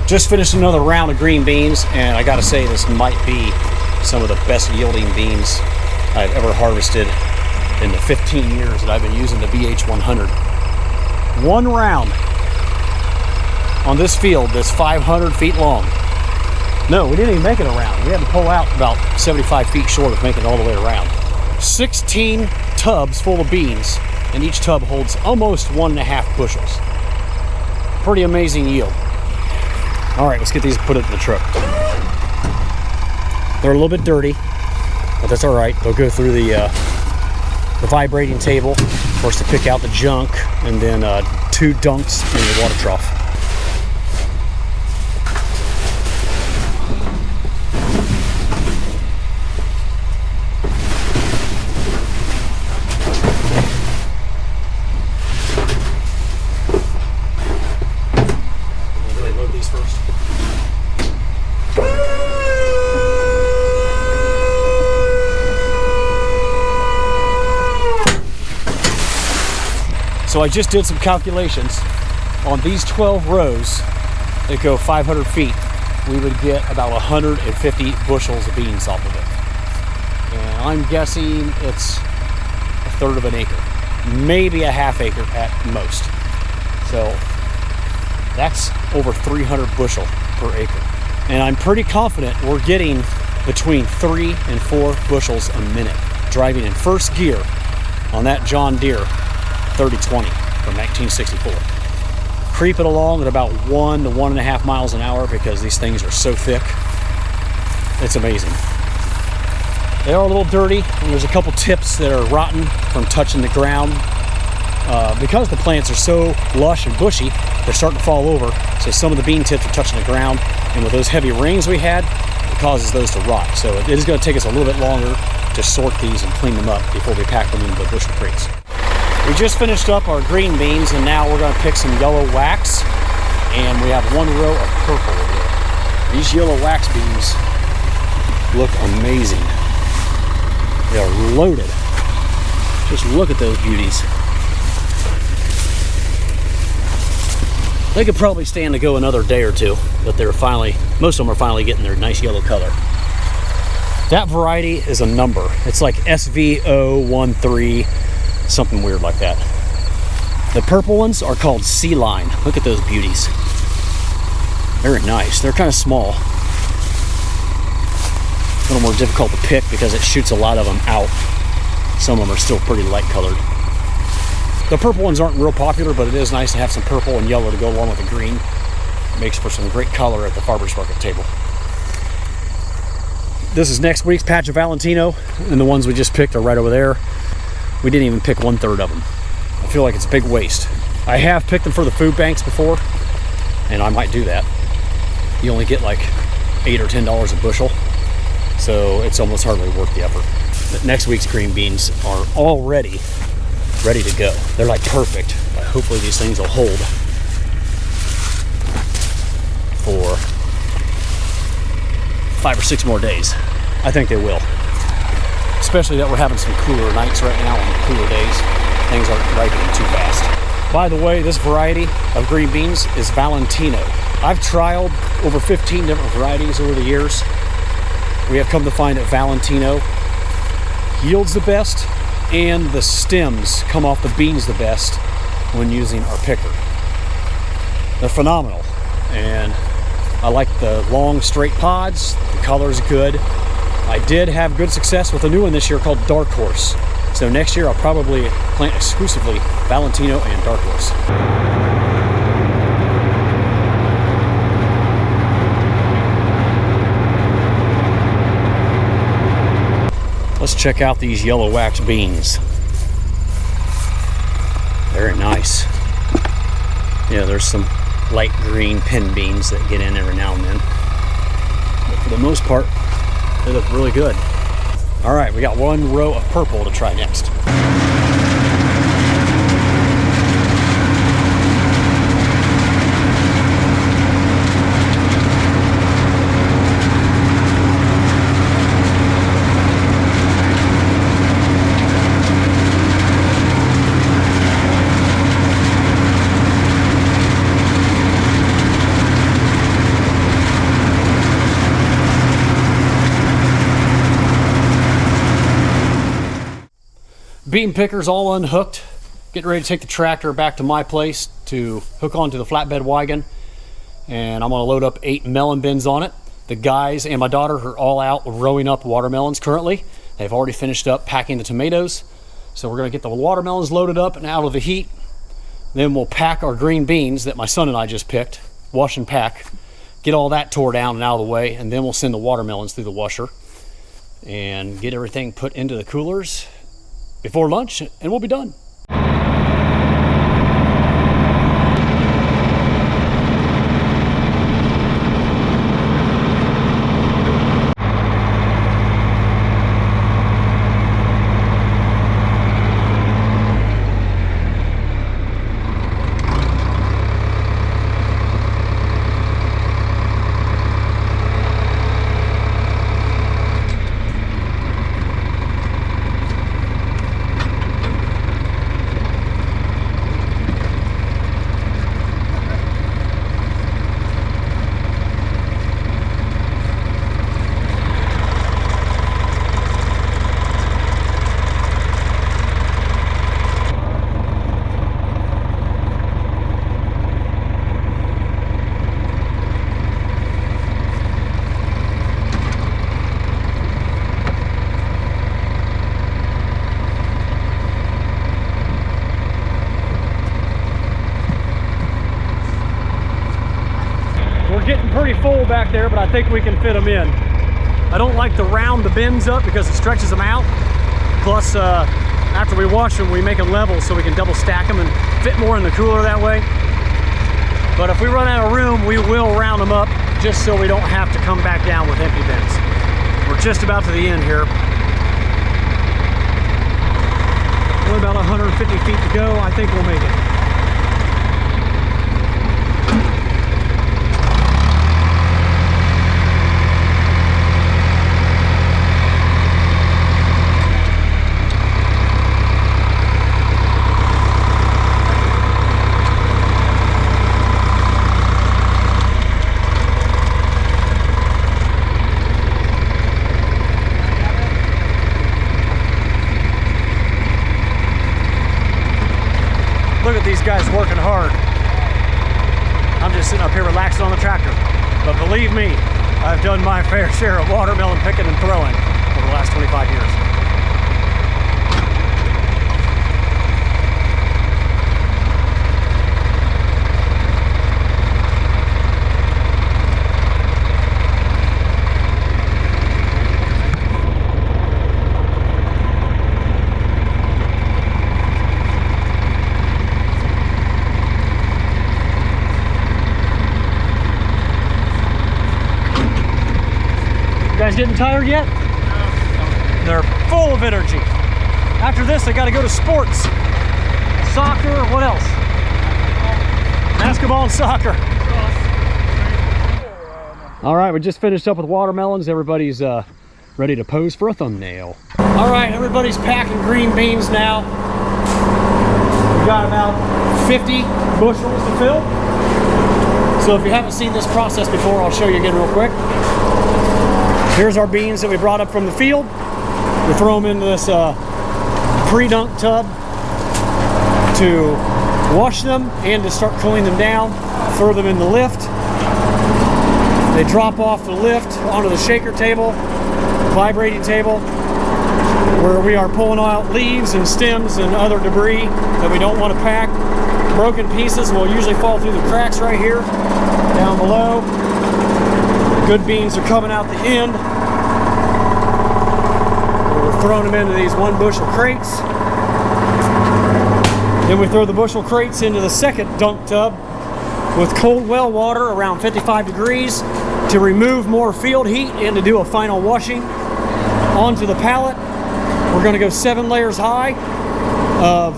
Just finished another round of green beans, and I gotta say this might be some of the best yielding beans I've ever harvested in the 15 years that I've been using the BH100. One round on this field that's 500 feet long. No, we didn't even make it around. We had to pull out about 75 feet short of making it all the way around. 16 tubs full of beans, and each tub holds almost 1.5 bushels. Pretty amazing yield. All right, let's get these and put it in the truck. They're a little bit dirty, but that's all right. They'll go through the vibrating table, of course, to pick out the junk, and then 2 dunks in the water trough. So I just did some calculations. On these 12 rows that go 500 feet, we would get about 150 bushels of beans off of it. And I'm guessing it's a third of an acre, maybe a half acre at most. So that's over 300 bushel per acre. And I'm pretty confident we're getting between 3 and 4 bushels a minute, driving in first gear on that John Deere 3020 from 1964. Creep it along at about 1 to 1.5 miles an hour because these things are so thick. It's amazing. They are a little dirty, and there's a couple tips that are rotten from touching the ground. Because the plants are so lush and bushy, they're starting to fall over, so some of the bean tips are touching the ground, and with those heavy rains we had, it causes those to rot. So it is going to take us a little bit longer to sort these and clean them up before we pack them into the bushel crates. We just finished up our green beans, and now we're going to pick some yellow wax, and we have 1 row of purple over there. These yellow wax beans look amazing. They are loaded. Just look at those beauties. They could probably stand to go another day or two, but they're finally, most of them are finally getting their nice yellow color. That variety is a number. It's like SV013, something weird like that. The purple ones are called Sea Line. Look at those beauties. Very nice. They're kind of small. A little more difficult to pick because it shoots a lot of them out. Some of them are still pretty light colored. The purple ones aren't real popular, but it is nice to have some purple and yellow to go along with the green. It makes for some great color at the farmer's market table. This is next week's patch of Valentino, and the ones we just picked are right over there. We didn't even pick 1/3 of them. I feel like it's a big waste. I have picked them for the food banks before, and I might do that. You only get like $8 or $10 a bushel, so it's almost hardly worth the effort. But next week's green beans are already ready to go. They're like perfect, but hopefully these things will hold for 5 or 6 more days. I think they will. Especially that we're having some cooler nights right now and cooler days. Things aren't ripening too fast. By the way, this variety of green beans is Valentino. I've trialed over 15 different varieties over the years. We have come to find that Valentino yields the best, and the stems come off the beans the best when using our picker. They're phenomenal, and I like the long straight pods. The color's good. I did have good success with a new one this year called Dark Horse. So next year I'll probably plant exclusively Valentino and Dark Horse. Let's check out these yellow wax beans. Very nice. Yeah, there's some light green pin beans that get in every now and then. But for the most part, they look really good. All right, we got 1 row of purple to try next. Bean pickers all unhooked. Getting ready to take the tractor back to my place to hook onto the flatbed wagon. And I'm gonna load up 8 melon bins on it. The guys and my daughter are all out rowing up watermelons currently. They've already finished up packing the tomatoes. So we're gonna get the watermelons loaded up and out of the heat. Then we'll pack our green beans that my son and I just picked, wash and pack, get all that tore down and out of the way, and then we'll send the watermelons through the washer and get everything put into the coolers before lunch, and we'll be done. Getting pretty full back there, but I think we can fit them in. I don't like to round the bins up because it stretches them out. Plus, after we wash them, we make them level so we can double stack them and fit more in the cooler that way. But if we run out of room, we will round them up just so we don't have to come back down with empty bins. We're just about to the end here. Only about 150 feet to go. I think we'll make it. Look at these guys working hard. I'm just sitting up here relaxing on the tractor. But believe me, I've done my fair share of watermelon picking and throwing over the last 25 years. You guys getting tired yet? No. They're full of energy. After this, they got to go to sports. Soccer, what else? Basketball and soccer. All right, we just finished up with watermelons. Everybody's ready to pose for a thumbnail. All right, everybody's packing green beans now. We've got about 50 bushels to fill. So if you haven't seen this process before, I'll show you again real quick. Here's our beans that we brought up from the field. We throw them into this pre-dunk tub to wash them and to start cooling them down. Throw them in the lift. They drop off the lift onto the shaker table, vibrating table, where we are pulling out leaves and stems and other debris that we don't want to pack. Broken pieces will usually fall through the cracks right here, down below. Good beans are coming out the end. We're throwing them into these 1 bushel crates. Then we throw the bushel crates into the second dunk tub with cold well water around 55 degrees to remove more field heat and to do a final washing. Onto the pallet. We're going to go 7 layers high of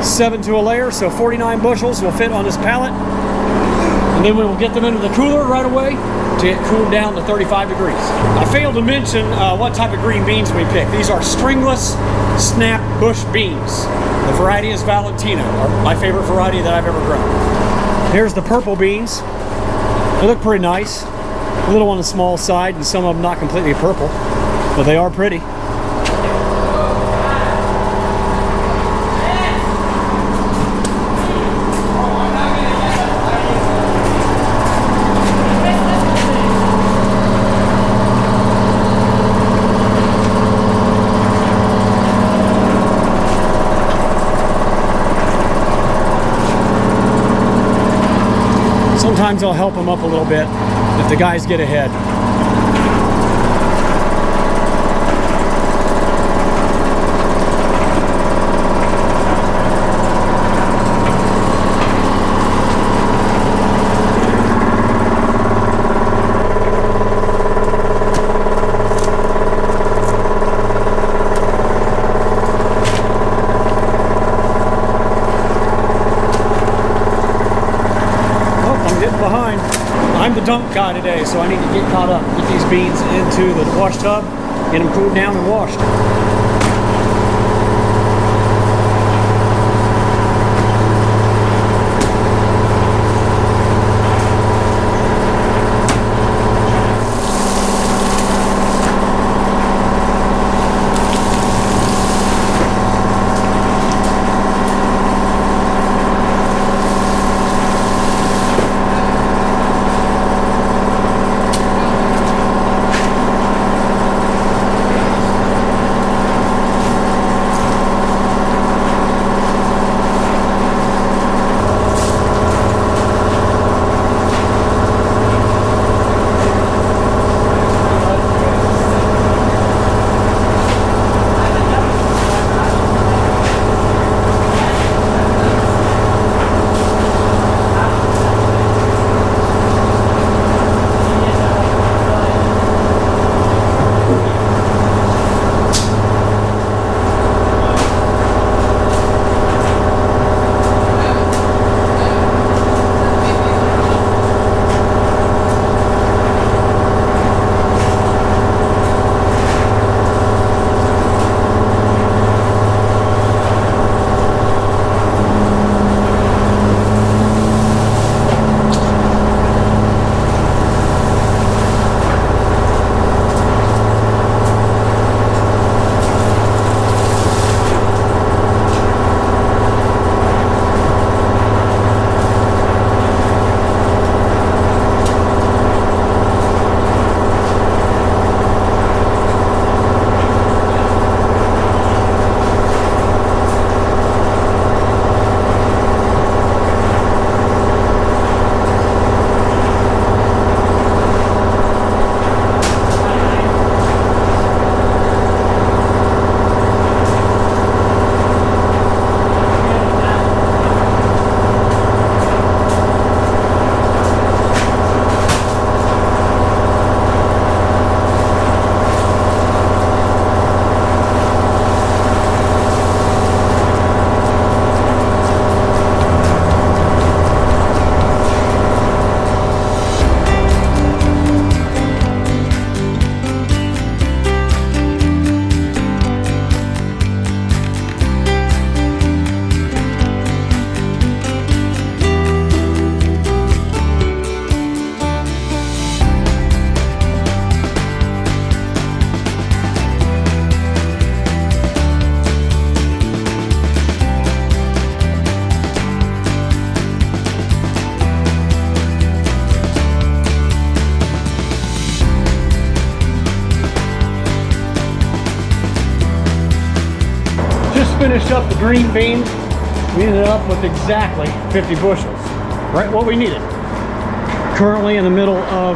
7 to a layer, so 49 bushels will fit on this pallet. And then we will get them into the cooler right away to get cooled down to 35 degrees. I failed to mention what type of green beans we pick. These are stringless snap bush beans. The variety is Valentino, my favorite variety that I've ever grown. Here's the purple beans. They look pretty nice. A little on the small side, and some of them not completely purple, but they are pretty. Sometimes I'll help them up a little bit if the guys get ahead. I'm the dunk guy today, so I need to get caught up, get these beans into the wash tub, get them cooled down and washed. Finished up the green beans. We ended up with exactly 50 bushels, right what we needed. Currently in the middle of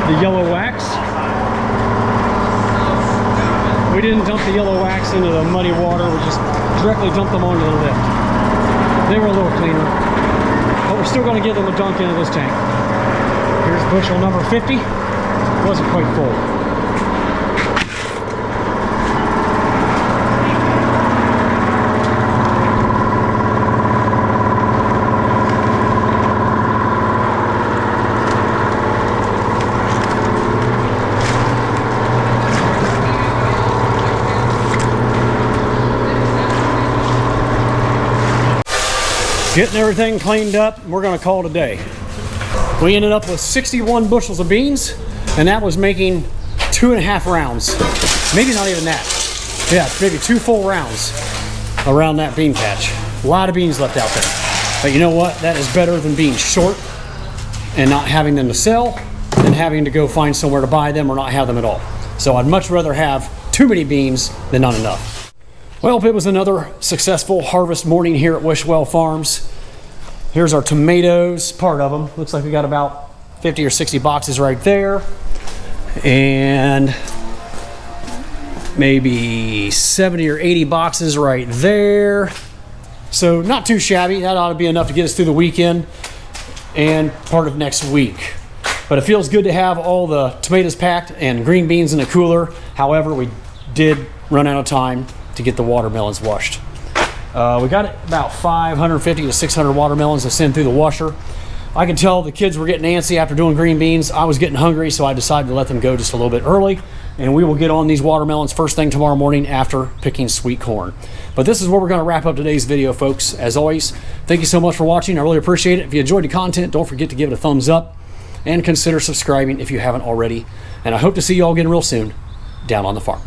the yellow wax. We didn't dump the yellow wax into the muddy water, we just directly dumped them onto the lift. They were a little cleaner, but we're still going to give them a dunk into this tank. Here's bushel number 50. Wasn't quite full. Getting everything cleaned up, we're going to call it a day. We ended up with 61 bushels of beans, and that was making 2.5 rounds. Maybe not even that. Yeah, maybe 2 full rounds around that bean patch. A lot of beans left out there. But you know what? That is better than being short and not having them to sell than having to go find somewhere to buy them or not have them at all. So I'd much rather have too many beans than not enough. Well, it was another successful harvest morning here at Wishwell Farms. Here's our tomatoes, part of them. Looks like we got about 50 or 60 boxes right there. And maybe 70 or 80 boxes right there. So not too shabby. That ought to be enough to get us through the weekend and part of next week. But it feels good to have all the tomatoes packed and green beans in a cooler. However, we did run out of time to get the watermelons washed. We got about 550 to 600 watermelons to send through the washer. I can tell the kids were getting antsy after doing green beans. I was getting hungry, so I decided to let them go just a little bit early. And we will get on these watermelons first thing tomorrow morning after picking sweet corn. But this is where we're going to wrap up today's video, folks. As always, thank you so much for watching. I really appreciate it. If you enjoyed the content, don't forget to give it a thumbs up and consider subscribing if you haven't already. And I hope to see you all again real soon down on the farm.